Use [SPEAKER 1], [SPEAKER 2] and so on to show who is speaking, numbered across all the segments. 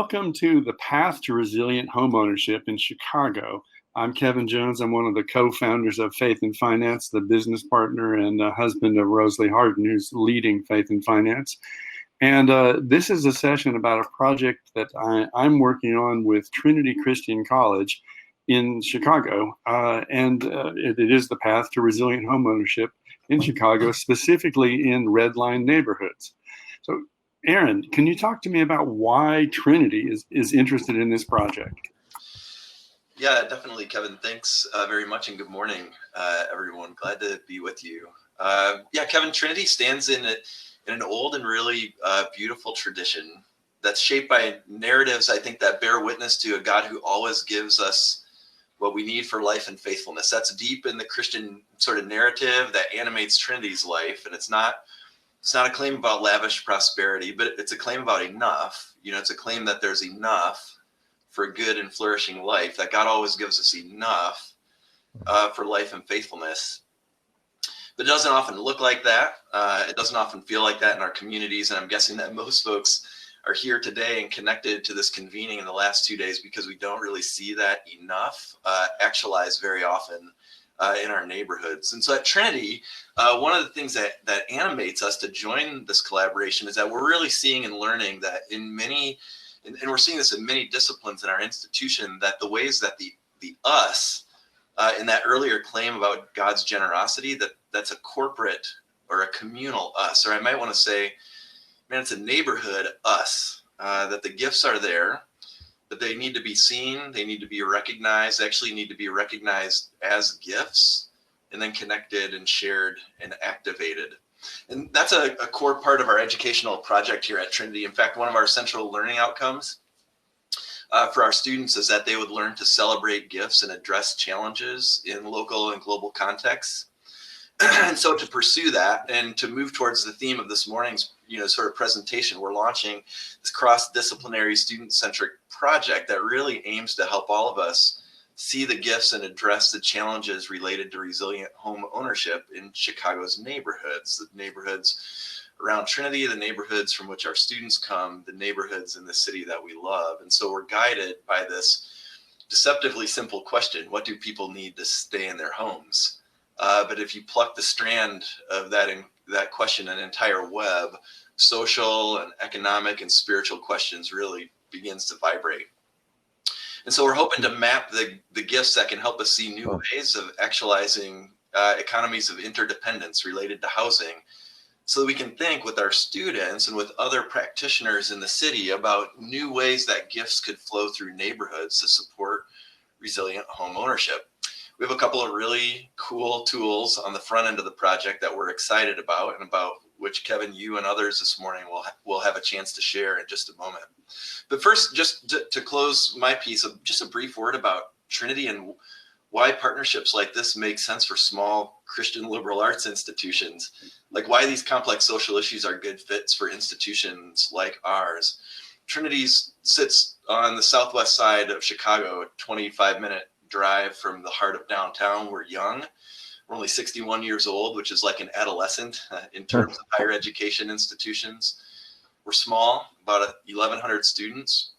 [SPEAKER 1] welcome to the Path to Resilient Homeownership in Chicago. I'm Kevin Jones. I'm one of the co-founders of Faith and Finance, the business partner and husband of Rosalie Harden, who's leading Faith and Finance. And this is a session about a project that I'm working on with Trinity Christian College in Chicago. It is the Path to Resilient Homeownership in Chicago, specifically in red line neighborhoods. So Aaron, can you talk to me about why Trinity is interested in this project?
[SPEAKER 2] Yeah, definitely, Kevin. Thanks very much, and good morning, everyone. Glad to be with you. Yeah, Kevin, Trinity stands in an old and really beautiful tradition that's shaped by narratives, I think, that bear witness to a God who always gives us what we need for life and faithfulness. That's deep in the Christian sort of narrative that animates Trinity's life, and it's not a claim about lavish prosperity, but it's a claim about enough. You know, it's a claim that there's enough for a good and flourishing life, that God always gives us enough for life and faithfulness. But it doesn't often look like that. It doesn't often feel like that in our communities. And I'm guessing that most folks are here today and connected to this convening in the last 2 days because we don't really see that enough actualized very often in our neighborhoods. And so at Trinity, one of the things that animates us to join this collaboration is that we're really seeing and learning that and we're seeing this in many disciplines in our institution, that the ways that the us in that earlier claim about God's generosity, that's a corporate or a communal us, or I might want to say, man, it's a neighborhood us, that the gifts are there, but they need to be seen, they need to be recognized, actually need to be recognized as gifts, and then connected and shared and activated. And that's a core part of our educational project here at Trinity. In fact, one of our central learning outcomes for our students is that they would learn to celebrate gifts and address challenges in local and global contexts. And so to pursue that and to move towards the theme of this morning's sort of presentation, we're launching this cross-disciplinary student-centric project that really aims to help all of us see the gifts and address the challenges related to resilient home ownership in Chicago's neighborhoods, the neighborhoods around Trinity, the neighborhoods from which our students come, the neighborhoods in the city that we love. And so we're guided by this deceptively simple question: what do people need to stay in their homes? But if you pluck the strand of that question, an entire web, social and economic and spiritual questions really begins to vibrate. And so we're hoping to map the gifts that can help us see new ways of actualizing economies of interdependence related to housing, so that we can think with our students and with other practitioners in the city about new ways that gifts could flow through neighborhoods to support resilient home ownership. We have a couple of really cool tools on the front end of the project that we're excited about, and about which, Kevin, you and others this morning will have a chance to share in just a moment. But first, just to close my piece, just a brief word about Trinity and why partnerships like this make sense for small Christian liberal arts institutions, like why these complex social issues are good fits for institutions like ours. Trinity sits on the southwest side of Chicago, a 25-minute drive from the heart of downtown. We're young. We're only 61 years old, which is like an adolescent in terms of higher education institutions. We're small, about 1,100 students.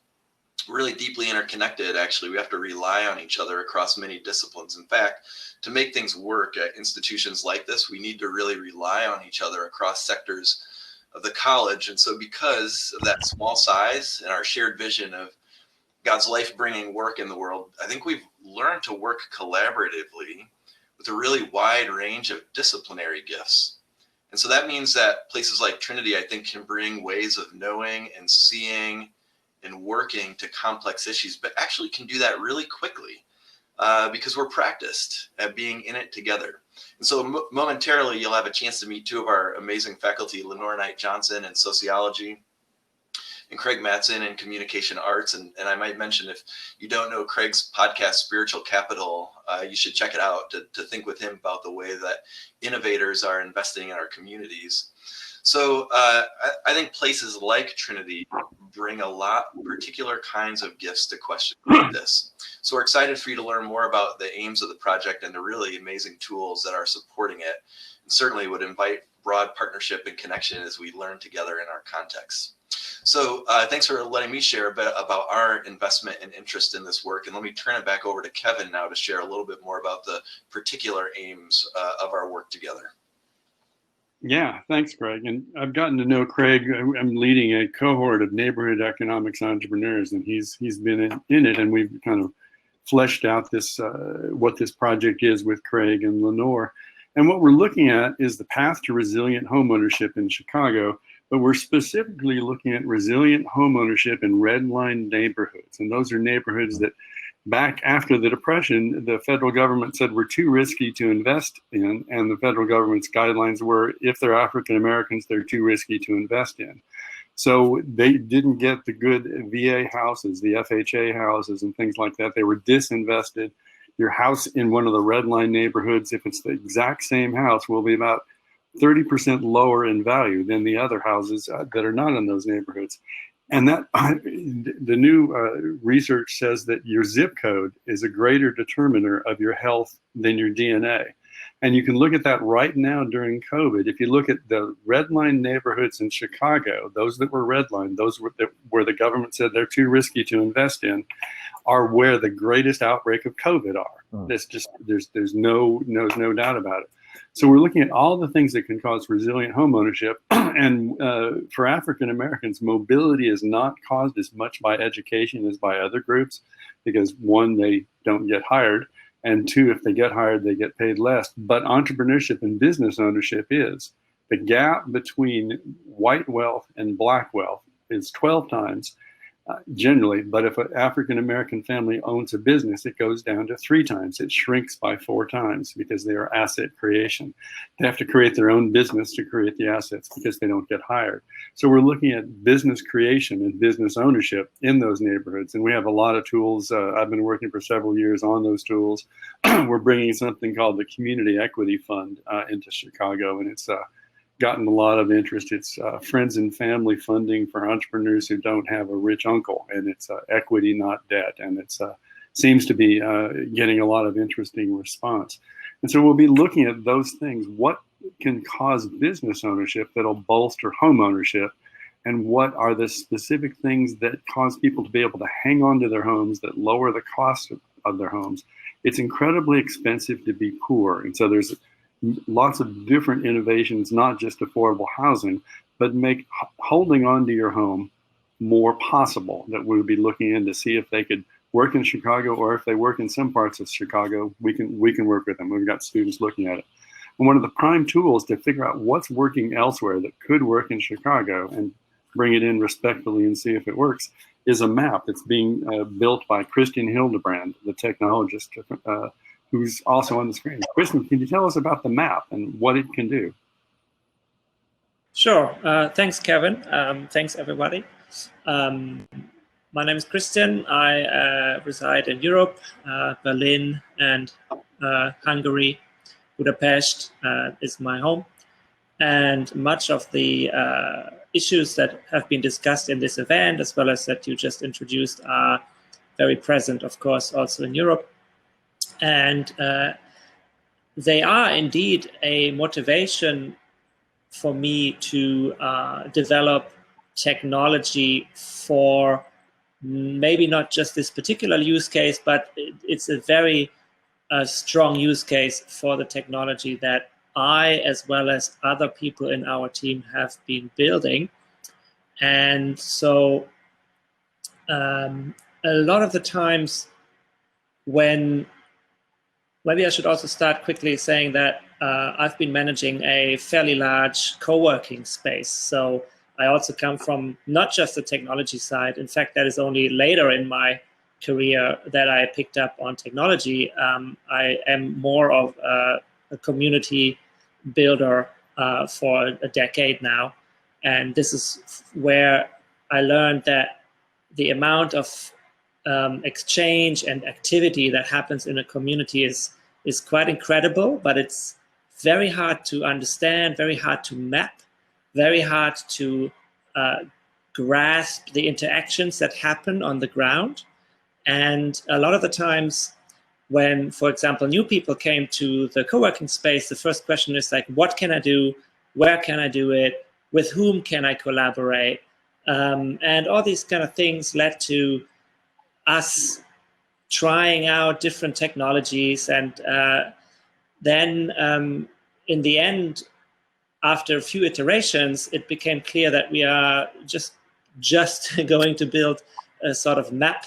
[SPEAKER 2] We're really deeply interconnected, actually. We have to rely on each other across many disciplines. In fact, to make things work at institutions like this, we need to really rely on each other across sectors of the college. And so because of that small size and our shared vision of God's life-bringing work in the world, I think we've learned to work collaboratively with a really wide range of disciplinary gifts. And so that means that places like Trinity, I think, can bring ways of knowing and seeing and working to complex issues, but actually can do that really quickly because we're practiced at being in it together. And so momentarily, you'll have a chance to meet two of our amazing faculty, Lenore Knight Johnson in sociology, and Craig Mattson in communication arts. And I might mention, if you don't know Craig's podcast, Spiritual Capital, you should check it out to think with him about the way that innovators are investing in our communities. So I think places like Trinity bring a lot of particular kinds of gifts to questions like this. So we're excited for you to learn more about the aims of the project and the really amazing tools that are supporting it. And certainly would invite broad partnership and connection as we learn together in our context. So thanks for letting me share a bit about our investment and interest in this work. And let me turn it back over to Kevin now to share a little bit more about the particular aims of our work together.
[SPEAKER 1] Yeah, thanks, Craig. And I've gotten to know Craig. I'm leading a cohort of neighborhood economics entrepreneurs, and he's been in it, and we've kind of fleshed out this what this project is with Craig and Lenore. And what we're looking at is the path to resilient homeownership in Chicago, but we're specifically looking at resilient homeownership in red line neighborhoods. And those are neighborhoods that back after the Depression, the federal government said were too risky to invest in, and the federal government's guidelines were if they're African Americans, they're too risky to invest in. So they didn't get the good VA houses, the FHA houses and things like that. They were disinvested. Your house in one of the red line neighborhoods, if it's the exact same house, will be about 30% lower in value than the other houses that are not in those neighborhoods. And that the new research says that your zip code is a greater determiner of your health than your DNA. And you can look at that right now during COVID. If you look at the red line neighborhoods in Chicago, those that were red line, those where the government said they're too risky to invest in, are where the greatest outbreak of COVID are. That's just there's no doubt about it. So we're looking at all the things that can cause resilient homeownership. And for African Americans, mobility is not caused as much by education as by other groups, because one, they don't get hired, and two, if they get hired, they get paid less. But entrepreneurship and business ownership is. The gap between white wealth and black wealth is 12 times generally, but if an African American family owns a business, it goes down to 3 times. It shrinks by 4 times because they are asset creation. They have to create their own business to create the assets because they don't get hired. So we're looking at business creation and business ownership in those neighborhoods. And we have a lot of tools. I've been working for several years on those tools. We're bringing something called the Community Equity Fund into Chicago, and it's gotten a lot of interest. It's friends and family funding for entrepreneurs who don't have a rich uncle, and it's equity, not debt. And it's seems to be getting a lot of interesting response. And so we'll be looking at those things. What can cause business ownership that'll bolster home ownership? And what are the specific things that cause people to be able to hang on to their homes that lower the cost of their homes? It's incredibly expensive to be poor. And so there's lots of different innovations, not just affordable housing, but make holding on to your home more possible, that we'll be looking in to see if they could work in Chicago, or if they work in some parts of Chicago, we can work with them. We've got students looking at it. And one of the prime tools to figure out what's working elsewhere that could work in Chicago and bring it in respectfully and see if it works is a map that's being built by Christian Hildebrand, the technologist, who's also on the screen. Kristen, can you tell us about the map and what it can do?
[SPEAKER 3] Sure. Thanks, Kevin. Thanks, everybody. My name is Christian. I reside in Europe, Berlin and Hungary. Budapest is my home. And much of the issues that have been discussed in this event, as well as that you just introduced, are very present, of course, also in Europe. And they are indeed a motivation for me to develop technology for maybe not just this particular use case, but it's a very strong use case for the technology that I, as well as other people in our team, have been building. And so a lot of the times when, maybe I should also start quickly saying that I've been managing a fairly large co-working space. So I also come from not just the technology side. In fact, that is only later in my career that I picked up on technology. I am more of a community builder for a decade now. And this is where I learned that the amount of exchange and activity that happens in a community is quite incredible, but it's very hard to understand, very hard to map, very hard to grasp the interactions that happen on the ground. And a lot of the times when, for example, new people came to the co-working space, the first question is like, what can I do? Where can I do it? With whom can I collaborate? And all these kind of things led to us trying out different technologies. And then in the end, after a few iterations, it became clear that we are just going to build a sort of map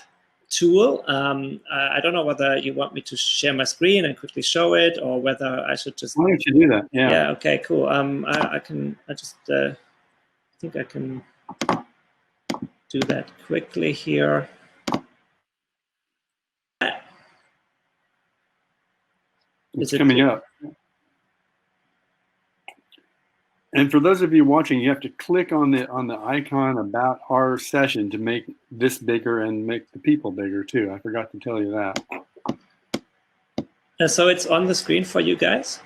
[SPEAKER 3] tool. I don't know whether you want me to share my screen and quickly show it, or whether I should just.
[SPEAKER 1] Why don't you do that? Yeah.
[SPEAKER 3] Yeah. Okay. Cool. I think I can do that quickly here.
[SPEAKER 1] It's coming up. And for those of you watching, you have to click on the icon about our session to make this bigger and make the people bigger too. I forgot to tell you that.
[SPEAKER 3] So it's on the screen for you guys?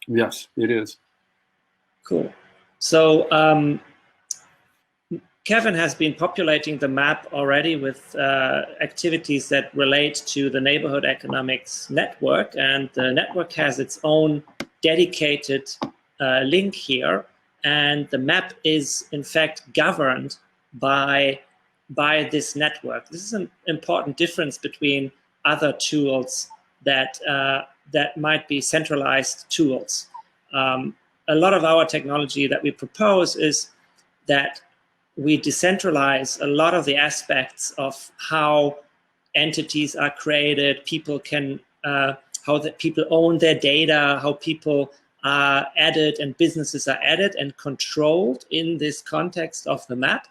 [SPEAKER 1] Yes, it is.
[SPEAKER 3] Cool. So Kevin has been populating the map already with activities that relate to the Neighborhood Economics Network, and the network has its own dedicated link here, and the map is in fact governed by this network. This is an important difference between other tools that might be centralized tools. A lot of our technology that we propose is that we decentralize a lot of the aspects of how entities are created, people can, how the people own their data, how people are added and businesses are added and controlled in this context of the map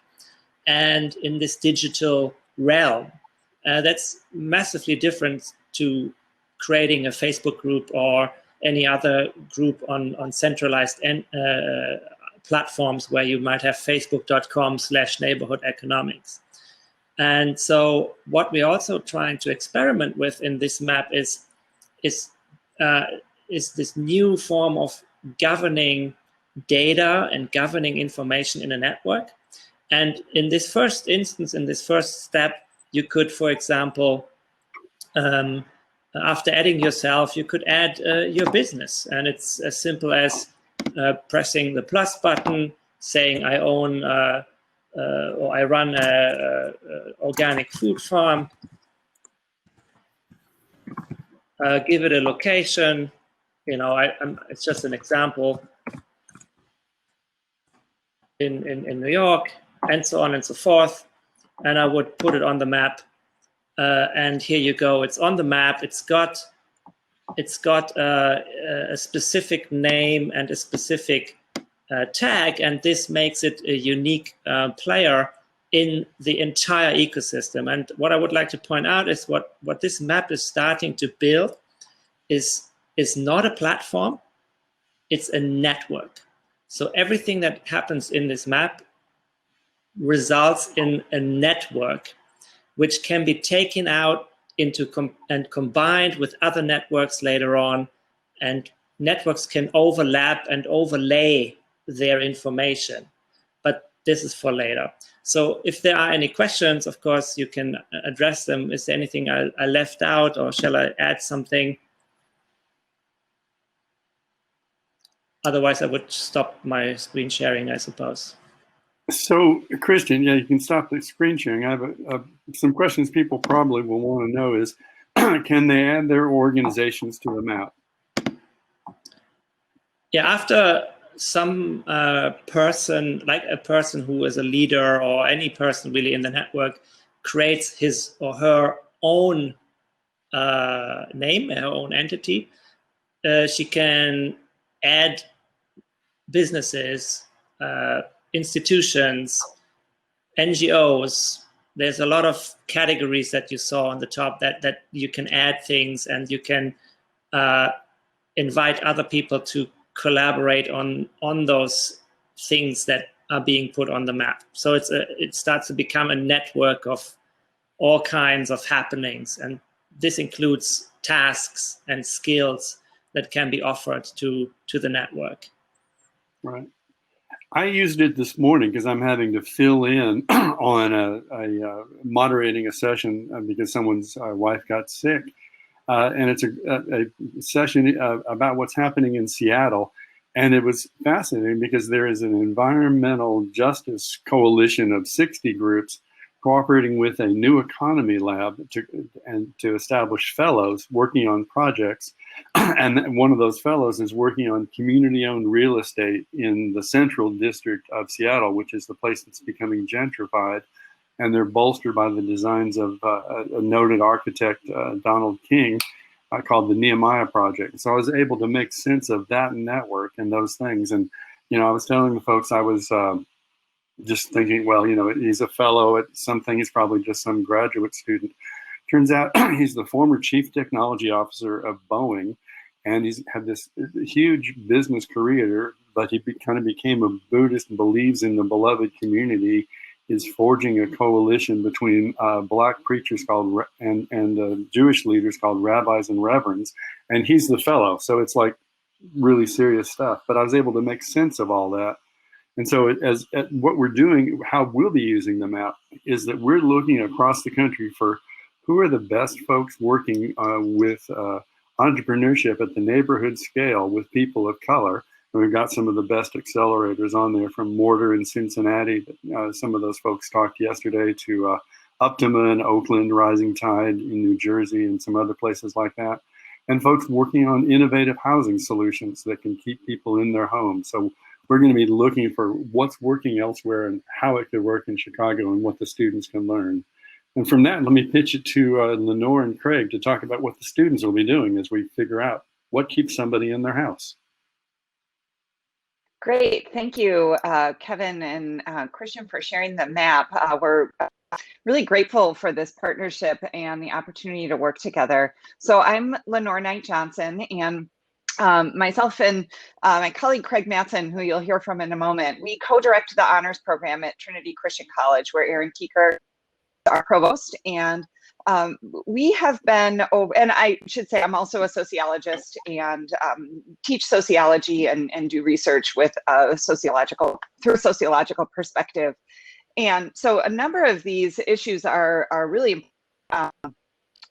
[SPEAKER 3] and in this digital realm. That's massively different to creating a Facebook group or any other group on centralized platforms where you might have facebook.com/neighborhood economics. And so what we're also trying to experiment with in this map is this new form of governing data and governing information in a network. And in this first instance, in this first step, you could, for example, after adding yourself, you could add your business. And it's as simple as pressing the plus button, saying I own or I run a organic food farm, give it a location. You know, it's just an example in New York, and so on and so forth. And I would put it on the map. And here you go. It's on the map. It's got a specific name and a specific tag, and this makes it a unique player in the entire ecosystem. And what I would like to point out is what this map is starting to build is not a platform, it's a network. So everything that happens in this map results in a network which can be taken out into and combined with other networks later on, and networks can overlap and overlay their information. But this is for later. So if there are any questions, of course, you can address them. Is there anything I left out, or shall I add something? Otherwise, I would stop my screen sharing, I suppose.
[SPEAKER 1] So, Christian, yeah, you can stop the screen sharing. I have some questions people probably will want to know is, can they add their organizations to the map? Yeah,
[SPEAKER 3] after some person, like a person who is a leader or any person really in the network, creates his or her own name, her own entity, she can add businesses, institutions, NGOs. There's a lot of categories that you saw on the top that you can add things, and you can invite other people to collaborate on those things that are being put on the map. So it starts to become a network of all kinds of happenings, and this includes tasks and skills that can be offered to the network.
[SPEAKER 1] Right. I used it this morning because I'm having to fill in on a moderating a session because someone's wife got sick. And it's a session about what's happening in Seattle. And it was fascinating because there is an environmental justice coalition of 60 groups cooperating with a new economy lab to establish fellows working on projects. And one of those fellows is working on community-owned real estate in the central district of Seattle, which is the place that's becoming gentrified. And they're bolstered by the designs of a noted architect, Donald King, called the Nehemiah Project. So I was able to make sense of that network and those things. And, you know, I was telling the folks, I was just thinking, well, you know, he's a fellow at something. He's probably just some graduate student. Turns out he's the former chief technology officer of Boeing. And he's had this huge business career, but he kind of became a Buddhist and believes in the beloved community, is forging a coalition between black preachers called and Jewish leaders called rabbis and reverends, and he's the fellow. So it's like really serious stuff. But I was able to make sense of all that, and so what we're doing, how we'll be using the map, is that we're looking across the country for who are the best folks working with entrepreneurship at the neighborhood scale with people of color. We've got some of the best accelerators on there, from Mortar in Cincinnati. Some of those folks talked yesterday, to Optima in Oakland, Rising Tide in New Jersey, and some other places like that. And folks working on innovative housing solutions that can keep people in their homes. So we're going to be looking for what's working elsewhere and how it could work in Chicago and what the students can learn. And from that, let me pitch it to Lenore and Craig to talk about what the students will be doing as we figure out what keeps somebody in their house.
[SPEAKER 4] Great, thank you, Kevin and Christian, for sharing the map. We're really grateful for this partnership and the opportunity to work together. So I'm Lenore Knight-Johnson, and myself and my colleague Craig Matson, who you'll hear from in a moment, we co-direct the honors program at Trinity Christian College, where Aaron Keeker is our provost. And we have been, and I should say I'm also a sociologist and teach sociology and do research with through a sociological perspective. And so a number of these issues are really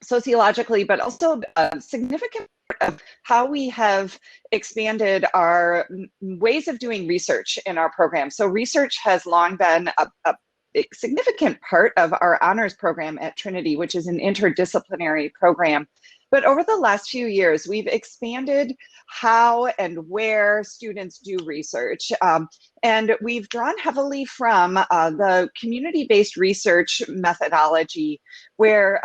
[SPEAKER 4] sociologically, but also a significant part of how we have expanded our ways of doing research in our program. So research has long been a significant part of our honors program at Trinity, which is an interdisciplinary program. But over the last few years, we've expanded how and where students do research. And we've drawn heavily from the community-based research methodology, where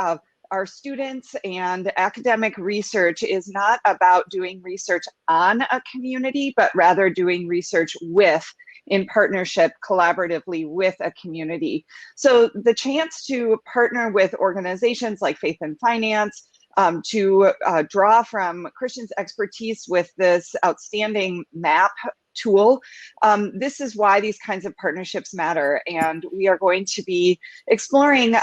[SPEAKER 4] our students and academic research is not about doing research on a community, but rather doing research with, in partnership, collaboratively with a community. So the chance to partner with organizations like Faith and Finance, to draw from Christian's expertise with this outstanding map tool. This is why these kinds of partnerships matter. And we are going to be exploring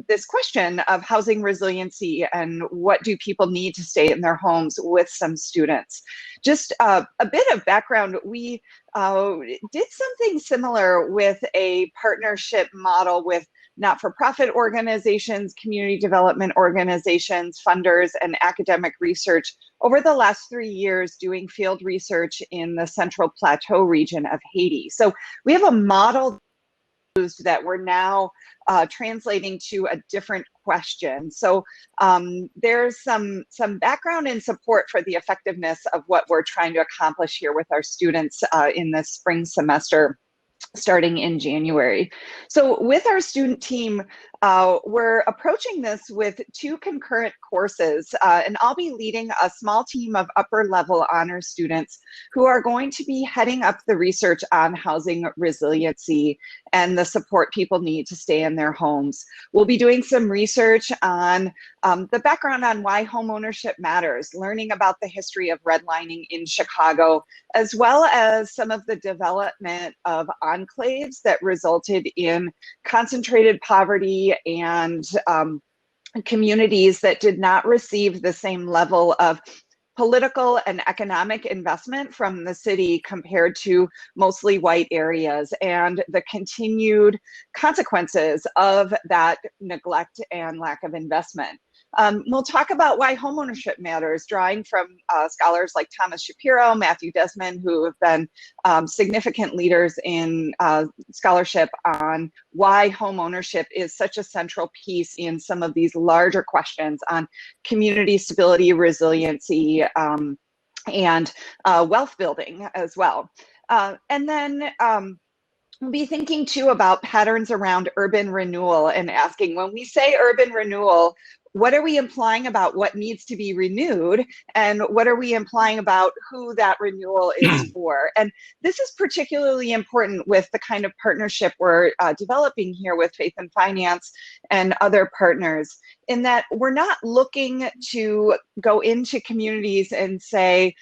[SPEAKER 4] this question of housing resiliency and what do people need to stay in their homes with some students. Just a bit of background, we did something similar with a partnership model with not-for-profit organizations, community development organizations, funders, and academic research over the last 3 years, doing field research in the Central Plateau region of Haiti. So we have a model that we're now translating to a different question. So there's some background and support for the effectiveness of what we're trying to accomplish here with our students in the spring semester, starting in January. So with our student team, we're approaching this with 2 concurrent courses, and I'll be leading a small team of upper level honors students who are going to be heading up the research on housing resiliency and the support people need to stay in their homes. We'll be doing some research on the background on why homeownership matters, learning about the history of redlining in Chicago, as well as some of the development of enclaves that resulted in concentrated poverty and communities that did not receive the same level of political and economic investment from the city compared to mostly white areas, and the continued consequences of that neglect and lack of investment. We'll talk about why homeownership matters, drawing from scholars like Thomas Shapiro, Matthew Desmond, who have been significant leaders in scholarship on why homeownership is such a central piece in some of these larger questions on community stability, resiliency, and wealth building as well. And then we'll be thinking too about patterns around urban renewal and asking, when we say urban renewal, what are we implying about what needs to be renewed, and what are we implying about who that renewal is for? And this is particularly important with the kind of partnership we're developing here with Faith and Finance and other partners, in that we're not looking to go into communities and say,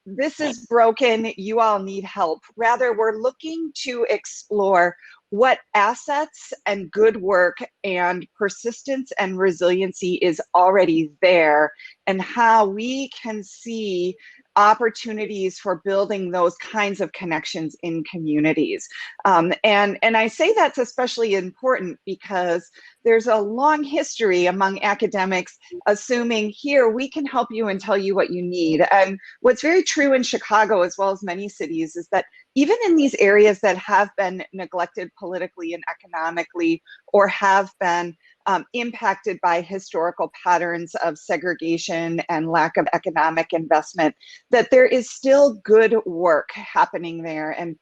[SPEAKER 4] this is broken, you all need help. Rather, we're looking to explore what assets and good work and persistence and resiliency is already there, and how we can see opportunities for building those kinds of connections in communities. And I say that's especially important because there's a long history among academics assuming, here, we can help you and tell you what you need. And what's very true in Chicago, as well as many cities, is that even in these areas that have been neglected politically and economically, or have been impacted by historical patterns of segregation and lack of economic investment, that there is still good work happening there, and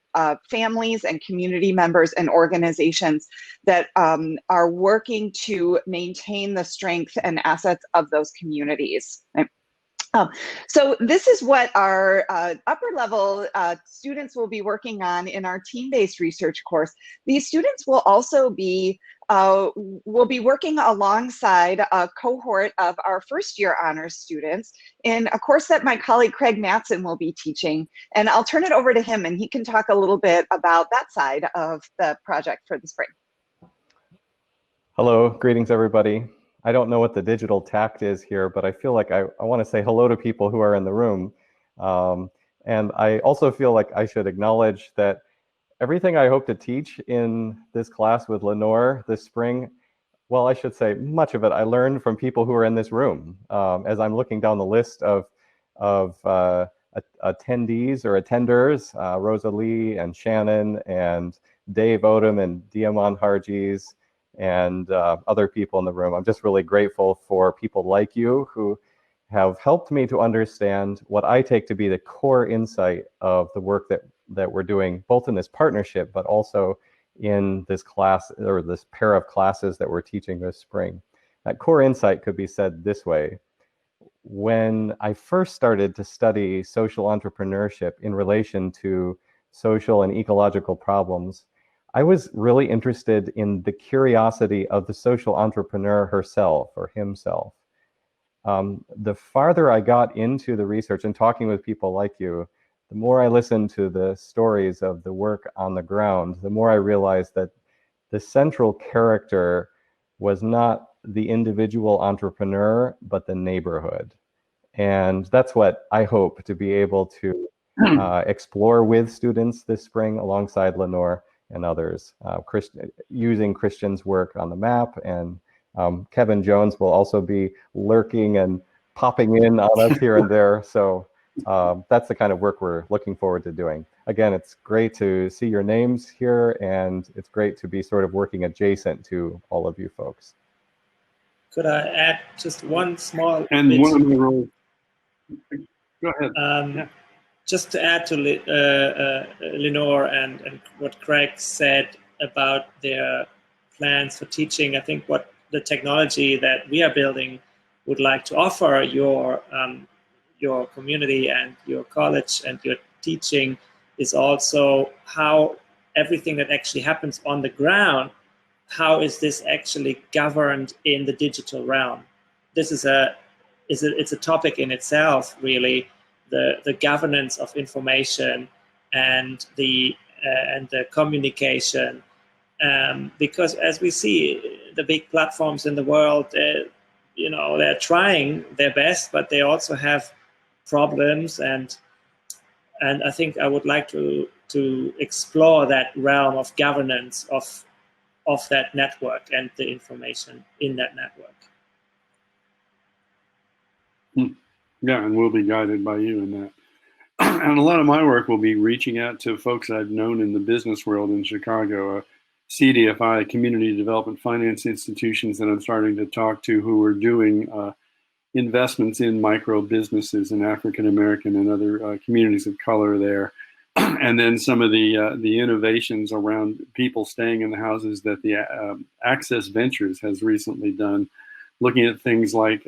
[SPEAKER 4] families and community members and organizations that are working to maintain the strength and assets of those communities. Right? So this is what our upper level students will be working on in our team-based research course. These students will also be working alongside a cohort of our first year honors students in a course that my colleague Craig Matson will be teaching. And I'll turn it over to him, and he can talk a little bit about that side of the project for the spring.
[SPEAKER 5] Hello, greetings everybody. I don't know what the digital tact is here, but I feel like I want to say hello to people who are in the room. And I also feel like I should acknowledge that everything I hope to teach in this class with Lenore this spring, well, I should say much of it I learned from people who are in this room. As I'm looking down the list of attendees or attenders, Rosalie and Shannon and Dave Odom and Diamond Harjes, and other people in the room. I'm just really grateful for people like you who have helped me to understand what I take to be the core insight of the work that we're doing, both in this partnership, but also in this class, or this pair of classes that we're teaching this spring. That core insight could be said this way. When I first started to study social entrepreneurship in relation to social and ecological problems, I was really interested in the curiosity of the social entrepreneur herself or himself. The farther I got into the research and talking with people like you, the more I listened to the stories of the work on the ground, the more I realized that the central character was not the individual entrepreneur, but the neighborhood. And that's what I hope to be able to explore with students this spring alongside Lenore and others, using Christian's work on the map. And Kevin Jones will also be lurking and popping in on us here and there. So that's the kind of work we're looking forward to doing. Again, it's great to see your names here, and it's great to be sort of working adjacent to all of you folks.
[SPEAKER 3] Could I add just one small
[SPEAKER 1] And
[SPEAKER 3] bit?
[SPEAKER 1] one of the roles. Go ahead.
[SPEAKER 3] Yeah. Just to add to Lenore and what Craig said about their plans for teaching, I think what the technology that we are building would like to offer your community and your college and your teaching is also how everything that actually happens on the ground, how is this actually governed in the digital realm? This is it's a topic in itself, really. The governance of information and the communication, because as we see, the big platforms in the world, they're trying their best, but they also have problems, and I think I would like to explore that realm of governance of that network and the information in that network.
[SPEAKER 1] Yeah, and we'll be guided by you in that. And a lot of my work will be reaching out to folks I've known in the business world in Chicago, CDFI, Community Development Finance Institutions that I'm starting to talk to, who are doing investments in micro businesses in African American and other communities of color there. And then some of the innovations around people staying in the houses that the Access Ventures has recently done, looking at things like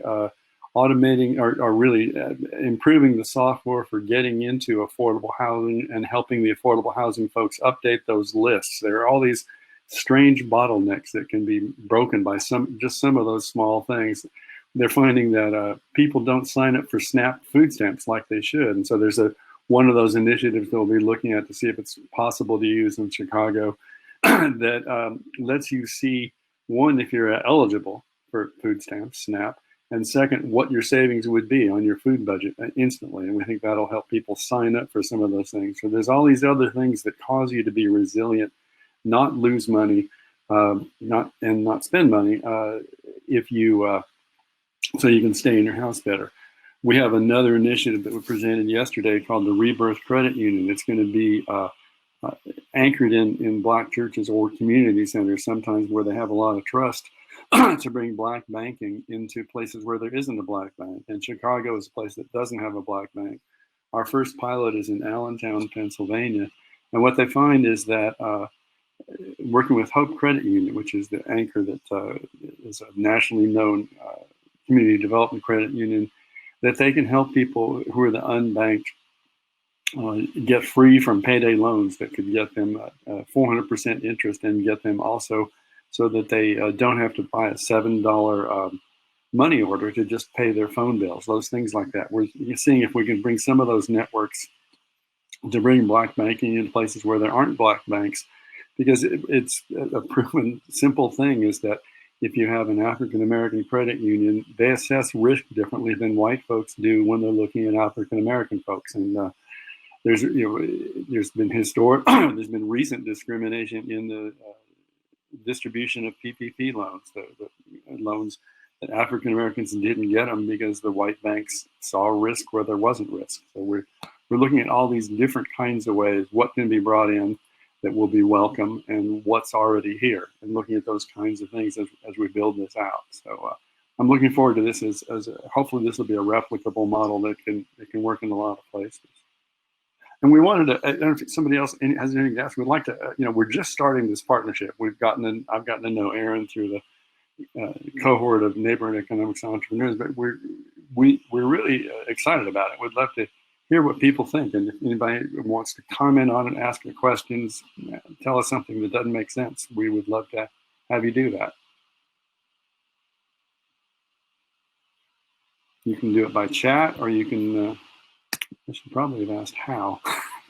[SPEAKER 1] automating or really improving the software for getting into affordable housing and helping the affordable housing folks update those lists. There are all these strange bottlenecks that can be broken by some of those small things. They're finding that people don't sign up for SNAP food stamps like they should, and so there's one of those initiatives they'll be looking at to see if it's possible to use in Chicago that lets you see, one, if you're eligible for food stamps, SNAP, and second, what your savings would be on your food budget instantly. And we think that'll help people sign up for some of those things. So there's all these other things that cause you to be resilient, not lose money, not spend money if you so you can stay in your house better. We have another initiative that we presented yesterday called the Rebirth Credit Union. It's going to be anchored in Black churches or community centers, sometimes where they have a lot of trust, to bring Black banking into places where there isn't a Black bank. And Chicago is a place that doesn't have a Black bank. Our first pilot is in Allentown, Pennsylvania. And what they find is that working with Hope Credit Union, which is the anchor that is a nationally known community development credit union, that they can help people who are the unbanked get free from payday loans that could get them 400% interest and get them also so that they don't have to buy a $7 money order to just pay their phone bills, those things like that. We're seeing if we can bring some of those networks to bring Black banking into places where there aren't Black banks, because it's a proven simple thing is that if you have an African American credit union, they assess risk differently than white folks do when they're looking at African American folks. And there's been there's been recent discrimination in the distribution of PPP loans, the loans that African Americans didn't get them because the white banks saw risk where there wasn't risk. So we're looking at all these different kinds of ways, what can be brought in that will be welcome and what's already here, and looking at those kinds of things as we build this out. So I'm looking forward to this as hopefully this will be a replicable model that can work in a lot of places. And we wanted to, I don't know if somebody else has anything to ask. We'd like to, we're just starting this partnership. I've gotten to know Aaron through the cohort of neighborhood economics entrepreneurs, but we're really excited about it. We'd love to hear what people think, and if anybody wants to comment on it, ask your questions, tell us something that doesn't make sense, we would love to have you do that. You can do it by chat, or you can, I should probably have asked how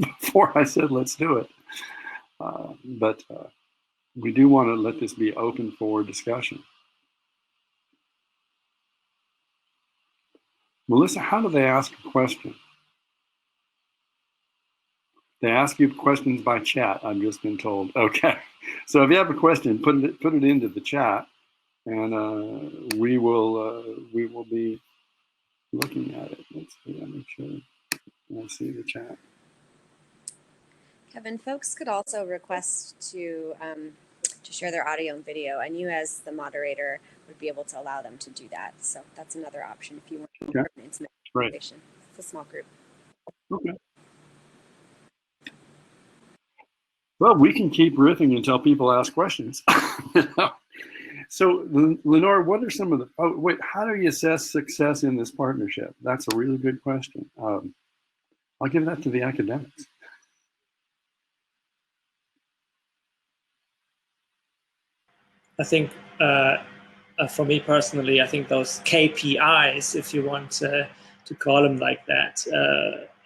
[SPEAKER 1] before I said let's do it. But we do want to let this be open for discussion. Melissa, how do they ask a question? They ask you questions by chat, I've just been told. Okay, so if you have a question, put it into the chat, and we will be looking at it. Let's see, I'll make sure I see the chat.
[SPEAKER 6] Kevin, folks could also request to share their audio and video, and you as the moderator would be able to allow them to do that. So that's another option if you want to have an intimate conversation. It's a small group.
[SPEAKER 1] Okay. Well, we can keep riffing until people ask questions. So, Lenore, what are some of the, how do you assess success in this partnership? That's a really good question. I'll give that to the academics.
[SPEAKER 3] I think for me personally, I think those KPIs, if you want to call them like that,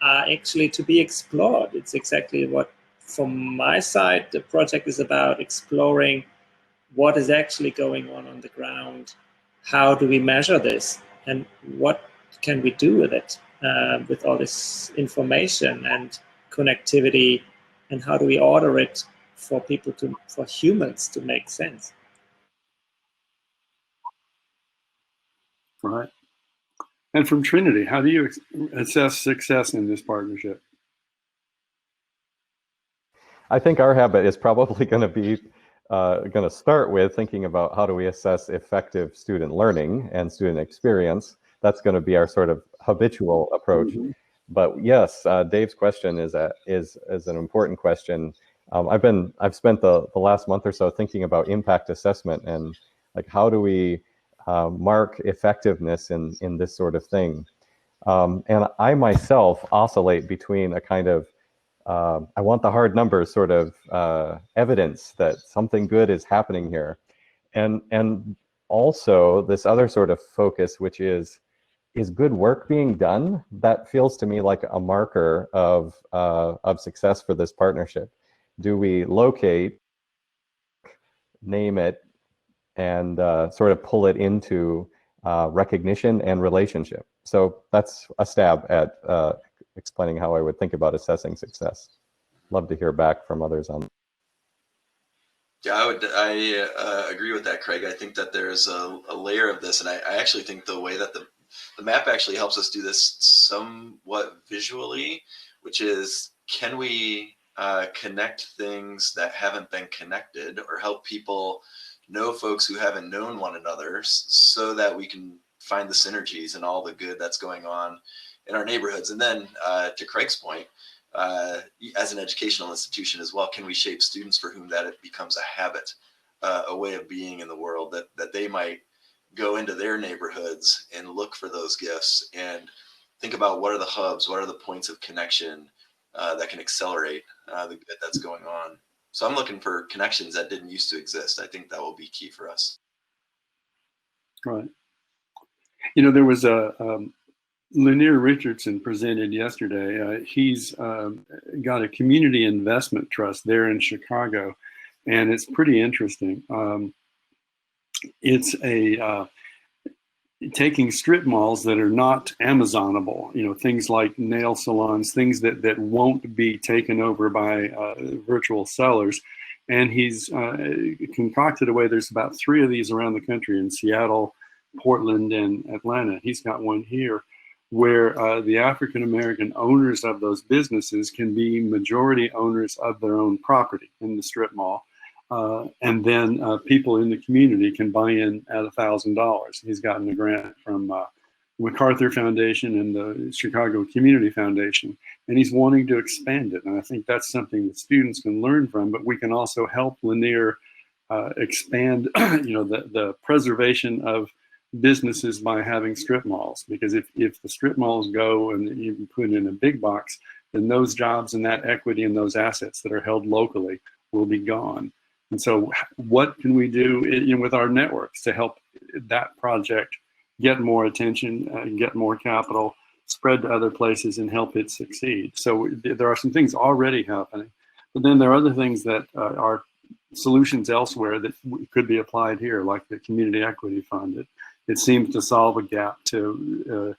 [SPEAKER 3] are actually to be explored. It's exactly what, from my side, the project is about exploring what is actually going on the ground. How do we measure this? And what can we do with it, with all this information and connectivity? And how do we order it for humans to make sense?
[SPEAKER 1] Right. And from Trinity, how do you assess success in this partnership?
[SPEAKER 5] I think our habit is probably going to be going to start with thinking about how do we assess effective student learning and student experience. That's going to be our sort of habitual approach. Mm-hmm. But yes, Dave's question is an important question. I've spent the last month or so thinking about impact assessment and like how do we mark effectiveness in this sort of thing. And I myself oscillate between a kind of I want the hard numbers sort of evidence that something good is happening here, and also this other sort of focus, which is good work being done? That feels to me like a marker of success for this partnership. Do we locate, name it, and sort of pull it into recognition and relationship? So that's a stab at explaining how I would think about assessing success. Love to hear back from others on.
[SPEAKER 2] Yeah, I agree with that, Craig. I think that there's a layer of this, and I actually think the way that the map actually helps us do this somewhat visually, which is, can we connect things that haven't been connected, or help people know folks who haven't known one another, so that we can find the synergies and all the good that's going on in our neighborhoods. And then to Craig's point, as an educational institution as well, can we shape students for whom that it becomes a habit, a way of being in the world, that they might go into their neighborhoods and look for those gifts and think about what are the hubs, what are the points of connection that can accelerate the good that's going on. So I'm looking for connections that didn't used to exist. I think that will be key for us.
[SPEAKER 1] Right. You know, there was a Lanier Richardson presented yesterday. He's got a community investment trust there in Chicago, and it's pretty interesting. It's taking strip malls that are not Amazonable, you know, things like nail salons, things that won't be taken over by virtual sellers. And he's concocted a way. There's about 3 of these around the country in Seattle, Portland, and Atlanta. He's got one here where the African-American owners of those businesses can be majority owners of their own property in the strip mall. And then people in the community can buy in at $1,000. He's gotten a grant from MacArthur Foundation and the Chicago Community Foundation, and he's wanting to expand it. And I think that's something that students can learn from, but we can also help Lanier expand, you know, the preservation of businesses by having strip malls. Because if the strip malls go and you put in a big box, then those jobs and that equity and those assets that are held locally will be gone. And so what can we do with our networks to help that project get more attention, get more capital, spread to other places, and help it succeed? So there are some things already happening, but then there are other things that are solutions elsewhere that could be applied here, like the Community Equity Fund. It seems to solve a gap to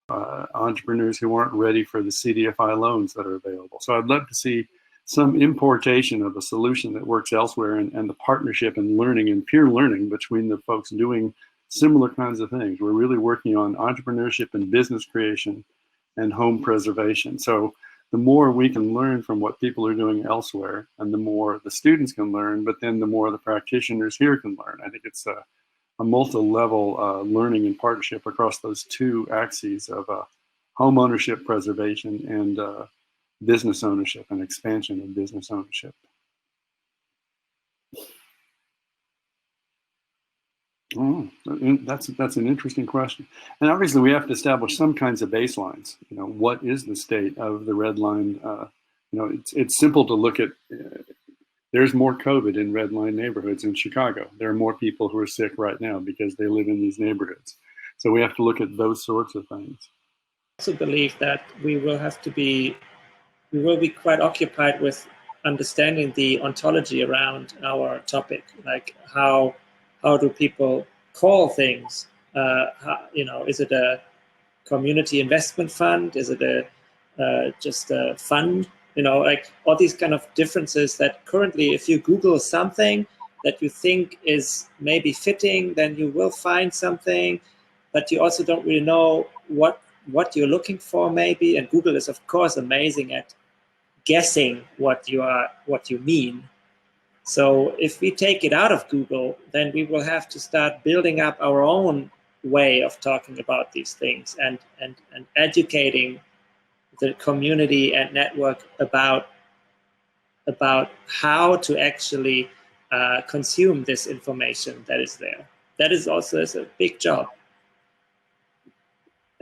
[SPEAKER 1] entrepreneurs who aren't ready for the CDFI loans that are available. So I'd love to see some importation of a solution that works elsewhere, and the partnership and learning and peer learning between the folks doing similar kinds of things. We're really working on entrepreneurship and business creation and home preservation. So the more we can learn from what people are doing elsewhere, and the more the students can learn, but then the more the practitioners here can learn. I think it's a multi-level learning and partnership across those 2 axes of home ownership preservation and business ownership and expansion of business ownership. Oh, that's an interesting question. And obviously we have to establish some kinds of baselines. You know, what is the state of the red line? You know, it's simple to look at, there's more COVID in red line neighborhoods in Chicago. There are more people who are sick right now because they live in these neighborhoods. So we have to look at those sorts of things.
[SPEAKER 3] I also believe that we will be quite occupied with understanding the ontology around our topic, like how do people call things? You know, is it a community investment fund? Is it just a fund? You know, like all these kind of differences that currently, if you Google something that you think is maybe fitting, then you will find something. but you also don't really know what you're looking for maybe. And Google is of course amazing at guessing what you mean. So if we take it out of Google, then we will have to start building up our own way of talking about these things and educating the community and network about how to actually consume this information that is there. That is also a big job.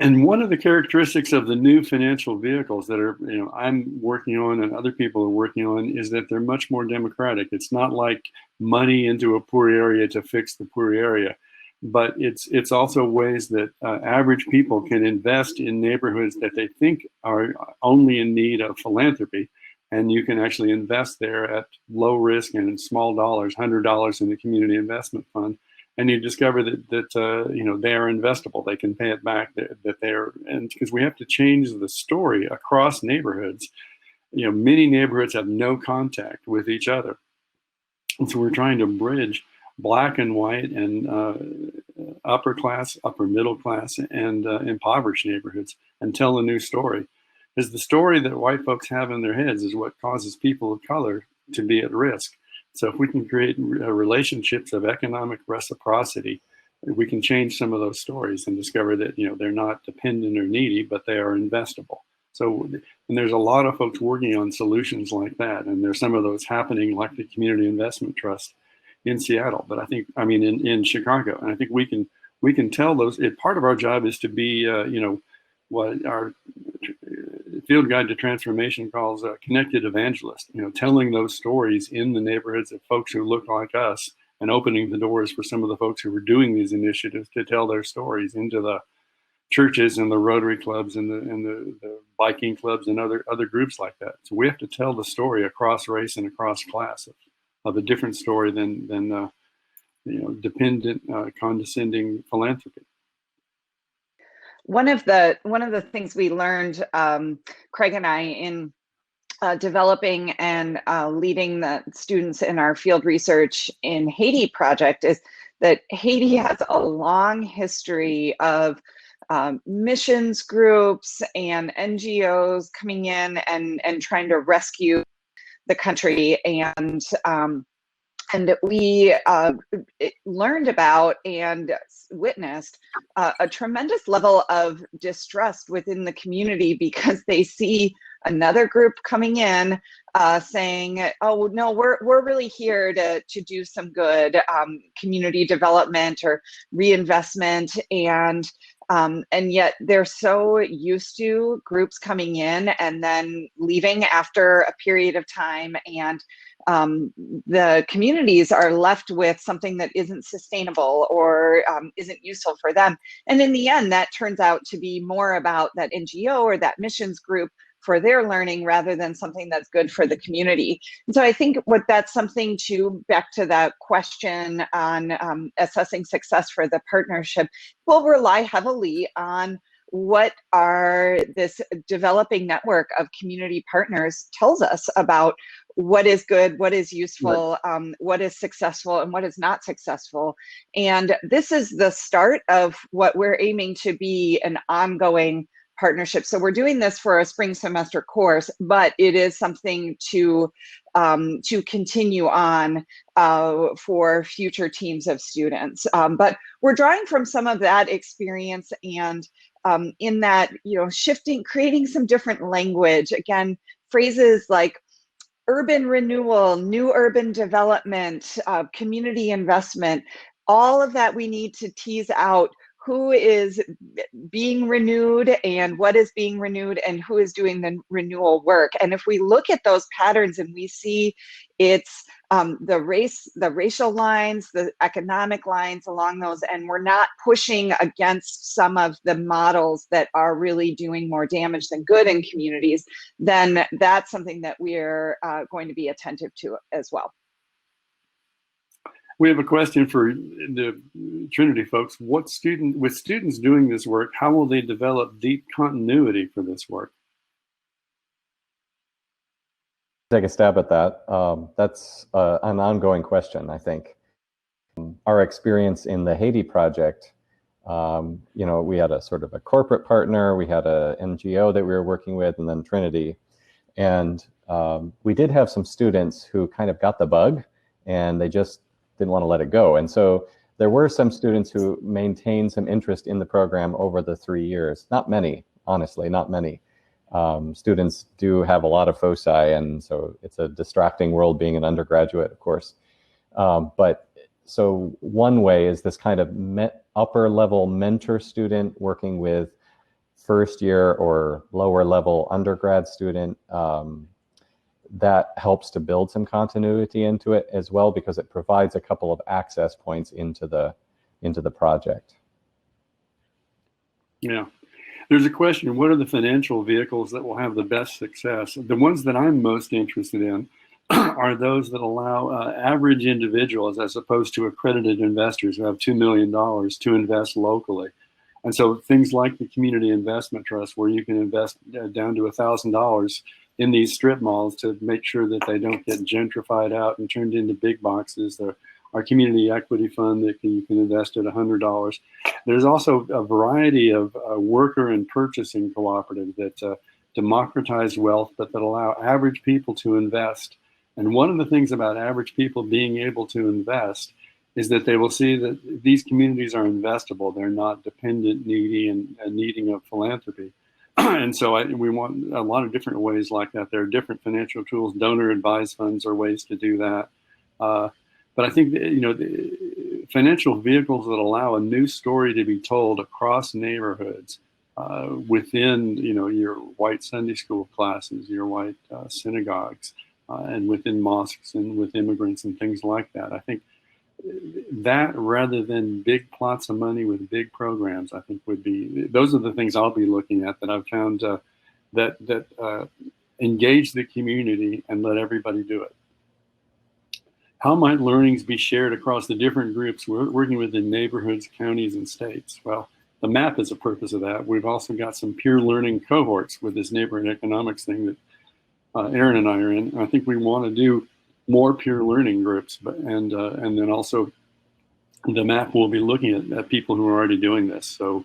[SPEAKER 1] And one of the characteristics of the new financial vehicles that are, I'm working on and other people are working on is that they're much more democratic. It's not like money into a poor area to fix the poor area, but it's also ways that average people can invest in neighborhoods that they think are only in need of philanthropy. And you can actually invest there at low risk and in small dollars, $100 in the community investment fund. And you discover that they are investable. They can pay it back. And because we have to change the story across neighborhoods. Many neighborhoods have no contact with each other, and so we're trying to bridge black and white and upper class, upper middle class, and impoverished neighborhoods, and tell a new story. Because the story that white folks have in their heads is what causes people of color to be at risk. So if we can create relationships of economic reciprocity, we can change some of those stories and discover that they're not dependent or needy, but they are investable. So, and there's a lot of folks working on solutions like that, and there's some of those happening, like the Community Investment Trust in Seattle. But I think, in Chicago, and I think we can tell those. Part of our job is to be, what our Field Guide to Transformation calls a connected evangelist, telling those stories in the neighborhoods of folks who look like us and opening the doors for some of the folks who are doing these initiatives to tell their stories into the churches and the Rotary clubs and the biking clubs and other groups like that. So we have to tell the story across race and across class of a different story than dependent, condescending philanthropy.
[SPEAKER 4] One of the things we learned, Craig and I, in developing and leading the students in our field research in Haiti project is that Haiti has a long history of missions groups and NGOs coming in and trying to rescue the country. And we learned about and witnessed a tremendous level of distrust within the community because they see another group coming in saying, oh, no, we're really here to do some good community development or reinvestment. And yet they're so used to groups coming in and then leaving after a period of time, and the communities are left with something that isn't sustainable or isn't useful for them. And in the end, that turns out to be more about that NGO or that missions group for their learning rather than something that's good for the community. And so I think that's something to, back to that question on assessing success for the partnership, will rely heavily on what this developing network of community partners tells us about what is good, what is useful, what is successful, and what is not successful. And this is the start of what we're aiming to be an ongoing partnership. So we're doing this for a spring semester course, but it is something to continue on for future teams of students. But we're drawing from some of that experience, and in that, creating some different language. Again, phrases like urban renewal, new urban development, community investment, all of that we need to tease out who is being renewed and what is being renewed and who is doing the renewal work. And if we look at those patterns and we see it's the racial lines, the economic lines along those, and we're not pushing against some of the models that are really doing more damage than good in communities, then that's something that we're going to be attentive to as well.
[SPEAKER 1] We have a question for the Trinity folks. With students doing this work, how will they develop deep continuity for this work?
[SPEAKER 5] Take a stab at that. That's an ongoing question, I think. Our experience in the Haiti project You know, we had a sort of a corporate partner, we had a NGO that we were working with, and then Trinity. And we did have some students who kind of got the bug and they just didn't want to let it go. And so there were some students who maintained some interest in the program over the 3 years. Not many, honestly, not many. Students do have a lot of foci, and so it's a distracting world being an undergraduate, of course. But so one way is this kind of upper level mentor student working with first year or lower level undergrad student. That helps to build some continuity into it as well, because it provides a couple of access points into the project.
[SPEAKER 1] Yeah. There's a question, what are the financial vehicles that will have the best success? The ones that I'm most interested in are those that allow average individuals, as opposed to accredited investors who have $2 million, to invest locally. And so things like the Community Investment Trust, where you can invest down to $1,000 in these strip malls to make sure that they don't get gentrified out and turned into big boxes. Our community equity fund that you can invest at $100. There's also a variety of worker and purchasing cooperatives that democratize wealth, but that allow average people to invest. And one of the things about average people being able to invest is that they will see that these communities are investable. They're not dependent, needy, and needing of philanthropy. And so we want a lot of different ways like that. There are different financial tools. Donor advised funds are ways to do that. But I think that, the financial vehicles that allow a new story to be told across neighborhoods within, your white Sunday school classes, your white synagogues, and within mosques and with immigrants and things like that. I think that, rather than big plots of money with big programs, I think those are the things I'll be looking at that I've found that engage the community and let everybody do it. How might learnings be shared across the different groups working within neighborhoods, counties, and states? Well, the map is a purpose of that. We've also got some peer learning cohorts with this neighborhood economics thing that Aaron and I are in. I think we want to do more peer learning groups, and then also the map will be looking at people who are already doing this. So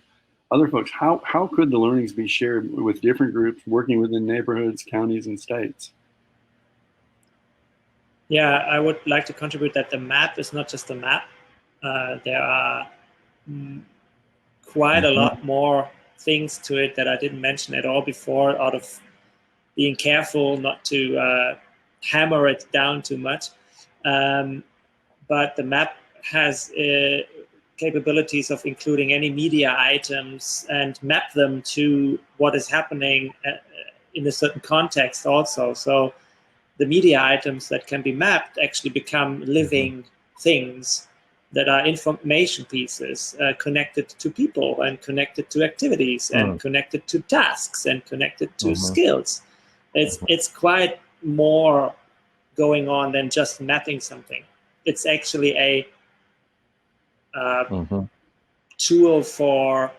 [SPEAKER 1] other folks, how could the learnings be shared with different groups working within neighborhoods, counties, and states?
[SPEAKER 3] Yeah, I would like to contribute that the map is not just a map. There are quite a lot more things to it that I didn't mention at all before, out of being careful not to hammer it down too much. But the map has capabilities of including any media items and map them to what is happening in a certain context also. So the media items that can be mapped actually become living things that are information pieces connected to people and connected to activities and connected to tasks and connected to skills. It's quite more going on than just mapping something. It's actually a tool for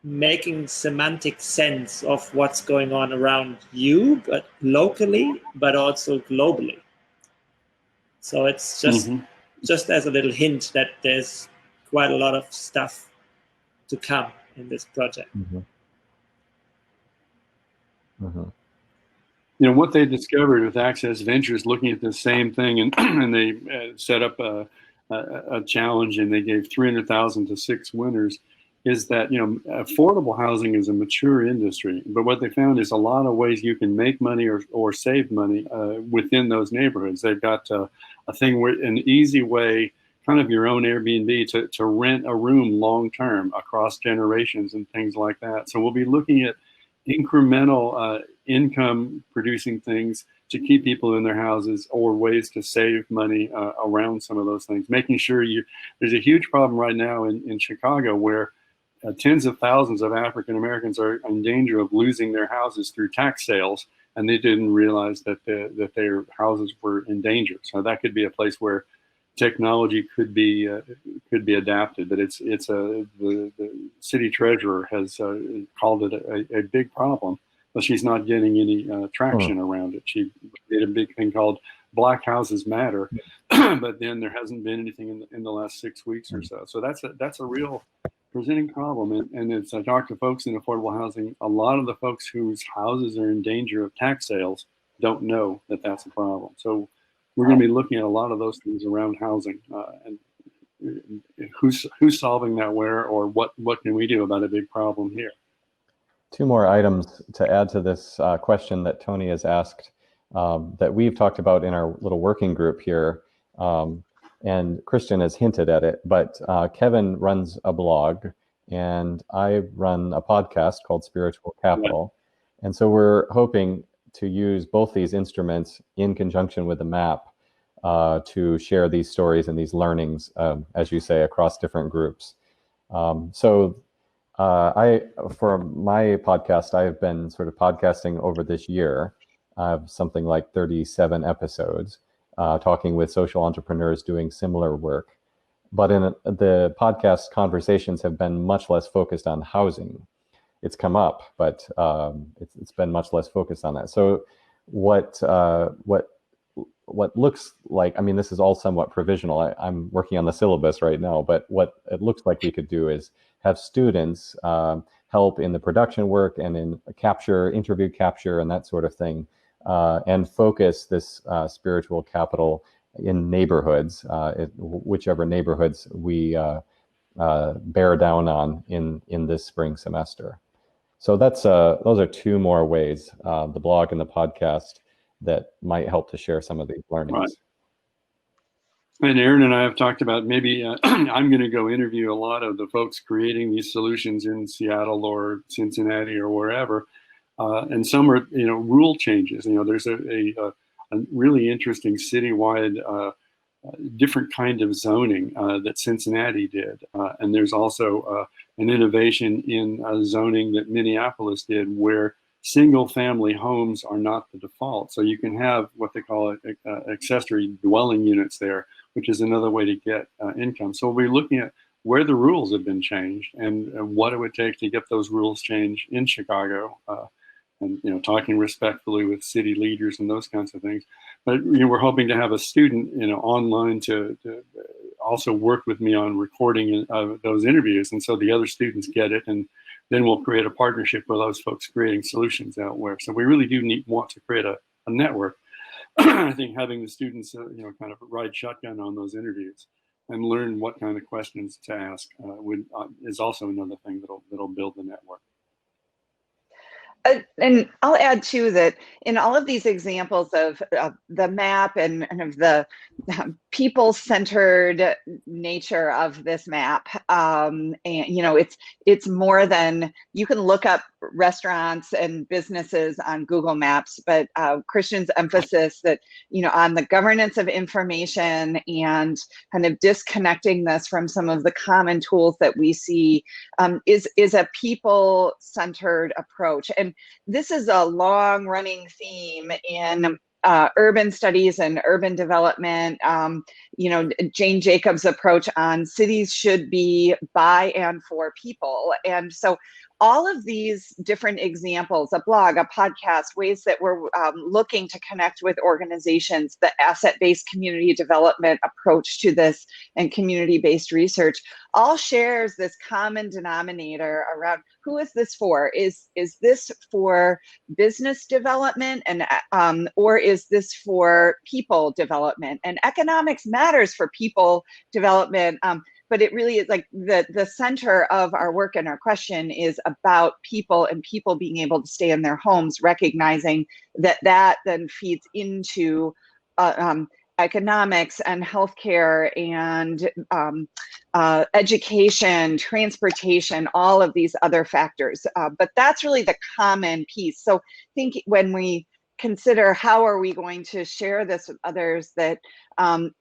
[SPEAKER 3] making semantic sense of what's going on around you, but locally, but also globally. So it's just as a little hint that there's quite a lot of stuff to come in this project.
[SPEAKER 1] What they discovered with Access Ventures, looking at the same thing, and they set up a challenge, and they gave 300,000 to 6 winners, is that affordable housing is a mature industry, but what they found is a lot of ways you can make money or save money within those neighborhoods. They've got a thing where an easy way, kind of your own Airbnb, to rent a room long term across generations and things like that. So we'll be looking at incremental income producing things to keep people in their houses, or ways to save money around some of those things. Making sure there's a huge problem right now in Chicago where tens of thousands of African Americans are in danger of losing their houses through tax sales, and they didn't realize that their houses were in danger. So that could be a place where technology could be adapted. But the city treasurer has called it a big problem, but she's not getting any traction around it. She did a big thing called black houses matter, but then there hasn't been anything in the last 6 weeks or so. So that's a real presenting problem. And it's, I talk to folks in affordable housing, a lot of the folks whose houses are in danger of tax sales don't know that that's a problem. So we're going to be looking at a lot of those things around housing, and who's solving that where, or what can we do about a big problem here.
[SPEAKER 5] 2 more items to add to this question that Tony has asked, that we've talked about in our little working group here, and Christian has hinted at it, but Kevin runs a blog and I run a podcast called Spiritual Capital. Yeah. And so we're hoping to use both these instruments in conjunction with the map to share these stories and these learnings, as you say, across different groups. For my podcast, I've been sort of podcasting over this year. I have something like 37 episodes, talking with social entrepreneurs doing similar work. But in the podcast conversations have been much less focused on housing. It's come up, but it's been much less focused on that. So what looks like, I mean, this is all somewhat provisional. I'm working on the syllabus right now, but what it looks like we could do is have students help in the production work and in interview capture and that sort of thing, and focus this spiritual capital in neighborhoods, whichever neighborhoods we bear down on in this spring semester. So that's those are 2 more ways, the blog and the podcast, that might help to share some of these learnings.
[SPEAKER 1] Right. And Aaron and I have talked about maybe I'm going to go interview a lot of the folks creating these solutions in Seattle or Cincinnati or wherever. And some are, rule changes. There's a really interesting citywide different kind of zoning that Cincinnati did. And there's also an innovation in zoning that Minneapolis did, where single family homes are not the default. So you can have what they call accessory dwelling units there, which is another way to get income. So we'll be looking at where the rules have been changed and what it would take to get those rules changed in Chicago, and talking respectfully with city leaders and those kinds of things. But we're hoping to have a student online to also work with me on recording those interviews, and so the other students get it, and then we'll create a partnership with those folks creating solutions out where. So we really do want to create a network. I think having the students, kind of ride shotgun on those interviews and learn what kind of questions to ask is also another thing that'll build the network.
[SPEAKER 4] And I'll add too that in all of these examples of the map and of the people-centered nature of this map, and it's more than, you can look up restaurants and businesses on Google Maps, but Christian's emphasis that on the governance of information and kind of disconnecting this from some of the common tools that we see is a people-centered approach. And this is a long-running theme in urban studies and urban development. Jane Jacobs' approach on cities should be by and for people. And so all of these different examples, a blog, a podcast, ways that we're looking to connect with organizations, the asset-based community development approach to this and community-based research, all shares this common denominator around who is this for? Is this for business development, and or is this for people development? And economics matters for people development. But it really is like the center of our work and our question is about people and people being able to stay in their homes, recognizing that then feeds into economics and healthcare and education, transportation, all of these other factors. But that's really the common piece. So I think when we consider how are we going to share this with others, that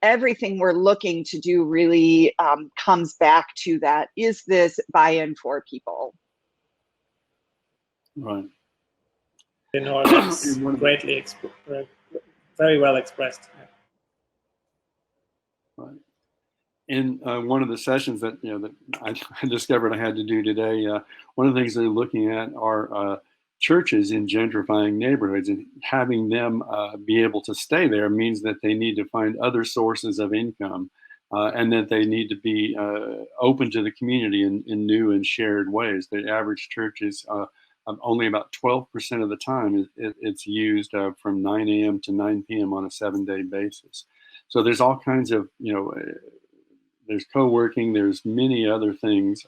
[SPEAKER 4] everything we're looking to do really comes back to that. Is this buy-in for people?
[SPEAKER 1] Right.
[SPEAKER 3] That's greatly, very well expressed.
[SPEAKER 1] Right. In one of the sessions that that I discovered I had to do today, one of the things they're looking at are churches in gentrifying neighborhoods, and having them be able to stay there means that they need to find other sources of income, and that they need to be open to the community in new and shared ways. The average church is only about 12% of the time it's used from 9 a.m. to 9 p.m. on a 7-day basis. So there's all kinds of, there's co-working, there's many other things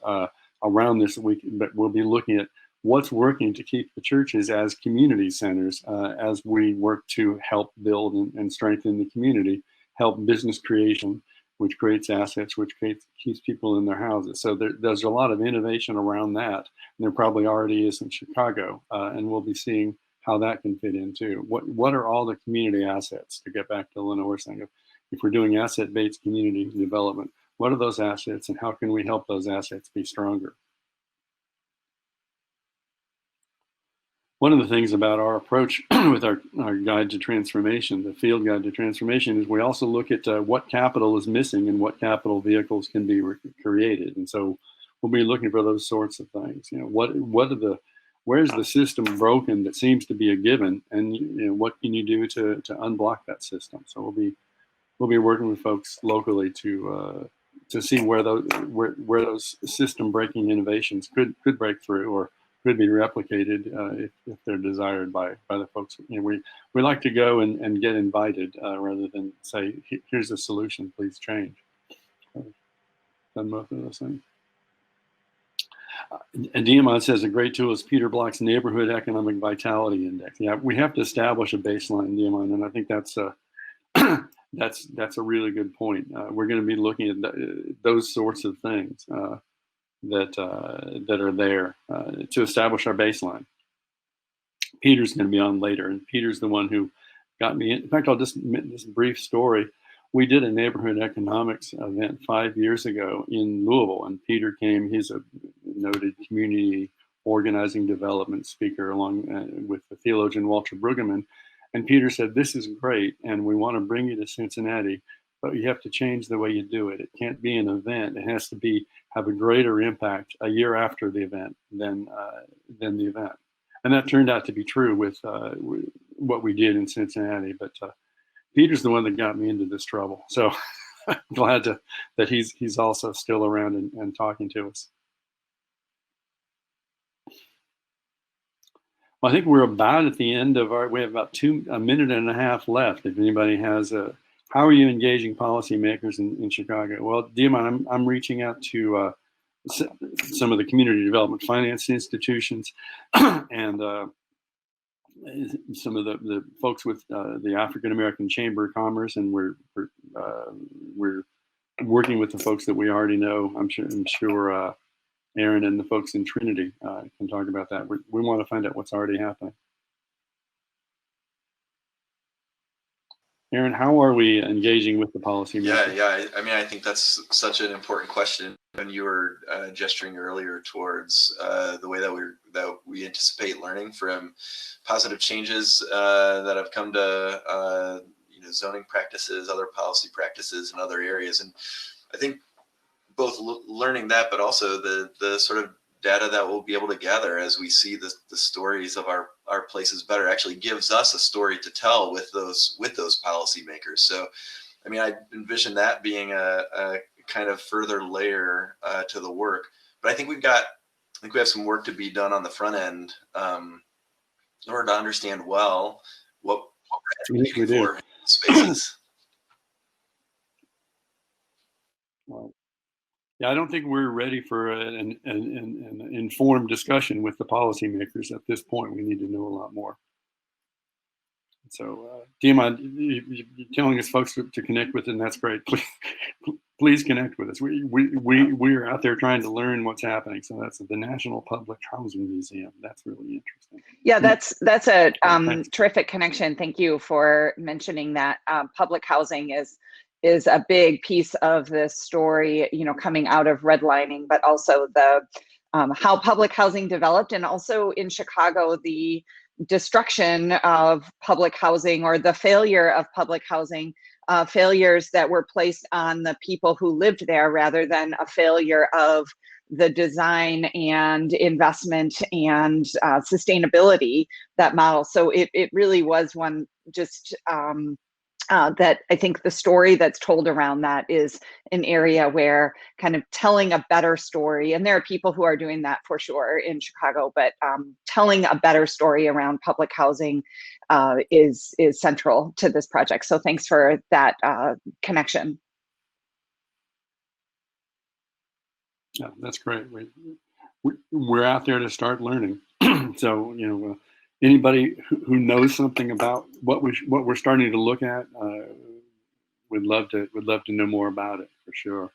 [SPEAKER 1] around this week, but we'll be looking at what's working to keep the churches as community centers as we work to help build and strengthen the community, help business creation, which creates assets, which keeps people in their houses. So there's a lot of innovation around that. And there probably already is in Chicago, and we'll be seeing how that can fit in too. What are all the community assets, to get back to Lenore saying, if we're doing asset-based community development, what are those assets and how can we help those assets be stronger? One of the things about our approach with our guide to transformation, the field guide to transformation, is we also look at what capital is missing and what capital vehicles can be created. And so we'll be looking for those sorts of things. Where's the system broken that seems to be a given, and what can you do to unblock that system? So we'll be working with folks locally to see where those system breaking innovations could break through or could be replicated if they're desired by the folks. We like to go and get invited rather than say, here's a solution, please change. Done both of those things. And Diamond says a great tool is Peter Block's Neighborhood Economic Vitality Index. Yeah, we have to establish a baseline, Diamond, and I think that's a really good point. We're going to be looking at those sorts of things that are there to establish our baseline. Peter's going to be on later, and Peter's the one who got me in fact, I'll just admit this brief story. We did a neighborhood economics event 5 years ago in Louisville, and Peter came. He's a noted community organizing development speaker along with the theologian Walter Brueggemann. And Peter said, this is great, and we want to bring you to Cincinnati, but you have to change the way you do it. It can't be an event. It has to have a greater impact a year after the event than the event. And that turned out to be true with what we did in Cincinnati. But Peter's the one that got me into this trouble. So I'm glad that he's also still around and talking to us. Well, I think we're about at the end of we have about a minute and a half left. If anybody has how are you engaging policymakers in Chicago? Well, Diamond, I'm reaching out to some of the community development finance institutions and some of the folks with the African American Chamber of Commerce, and we're working with the folks that we already know. I'm sure Aaron and the folks in Trinity can talk about that. We want to find out what's already happening. Aaron, how are we engaging with the policymakers?
[SPEAKER 2] Yeah. I mean, I think that's such an important question. When you were gesturing earlier towards the way that we anticipate learning from positive changes that have come to zoning practices, other policy practices in other areas, and I think both learning that, but also the sort of data that we'll be able to gather as we see the stories of our places better actually gives us a story to tell with those policymakers. So, I mean, I envision that being a kind of further layer to the work. But I think we have some work to be done on the front end in order to understand well what we're advocating for in spaces.
[SPEAKER 1] Well, yeah, I don't think we're ready for an informed discussion with the policymakers at this point. We need to know a lot more. So, Diamond, you're telling us folks to connect with it, and that's great. Please connect with us. We are out there trying to learn what's happening. So that's the National Public Housing Museum. That's really interesting.
[SPEAKER 4] Yeah, that's a terrific connection. Thank you for mentioning that. Public housing is a big piece of this story, coming out of redlining, but also the how public housing developed, and also in Chicago, the destruction of public housing, or the failure of public housing, failures that were placed on the people who lived there rather than a failure of the design and investment and sustainability, that model. So it really was one just that I think the story that's told around that is an area where kind of telling a better story, and there are people who are doing that for sure in Chicago, but telling a better story around public housing is central to this project. So thanks for that connection.
[SPEAKER 1] Yeah, that's great. We're out there to start learning. So, you know, anybody who knows something about what we're starting to look at, would love to know more about it for sure.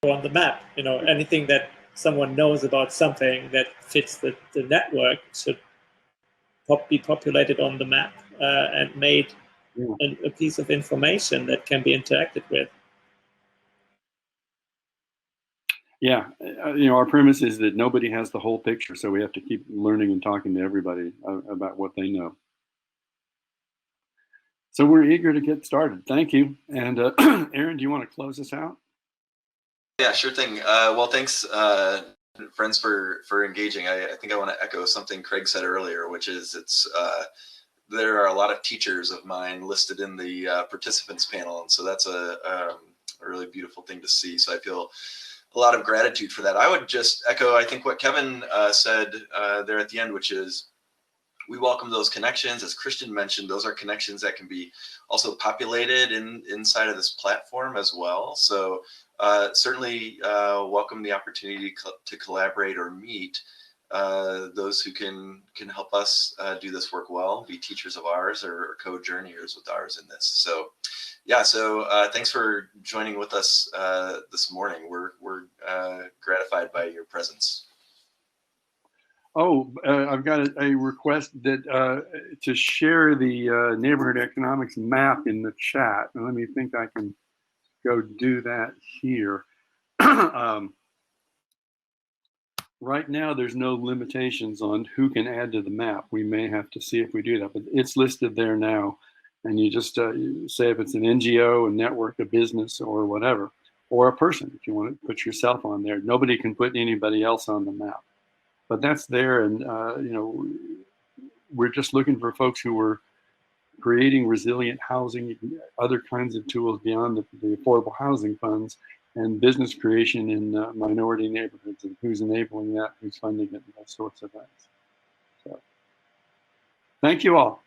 [SPEAKER 3] On the map, you know, anything that someone knows about something that fits the network should be populated on the map and made a piece of information that can be interacted with.
[SPEAKER 1] Yeah, you know, our premise is that nobody has the whole picture, so we have to keep learning and talking to everybody about what they know. So we're eager to get started. Thank you. And Aaron, do you want to close us out?
[SPEAKER 2] Yeah, sure thing. Well, thanks, friends, for engaging. I think I want to echo something Craig said earlier, which is there are a lot of teachers of mine listed in the participants panel, and so that's a really beautiful thing to see. So I feel a lot of gratitude for that. I would just echo, I think, what Kevin said there at the end, which is we welcome those connections. As Christian mentioned, those are connections that can be also populated inside of this platform as well. So certainly welcome the opportunity to collaborate or meet those who can help us do this work well, be teachers of ours or co-journeyers with ours in this. So yeah, so thanks for joining with us this morning. We're gratified by your presence.
[SPEAKER 1] Oh, I've got a request that to share the neighborhood economics map in the chat. And let me think I can go do that here. Right now, there's no limitations on who can add to the map. We may have to see if we do that, but it's listed there now. And you just say if it's an NGO, a network, a business, or whatever, or a person, if you want to put yourself on there. Nobody can put anybody else on the map. But that's there, and you know, we're just looking for folks who are creating resilient housing, other kinds of tools beyond the affordable housing funds, and business creation in minority neighborhoods, and who's enabling that, who's funding it, and those sorts of things. So, thank you all.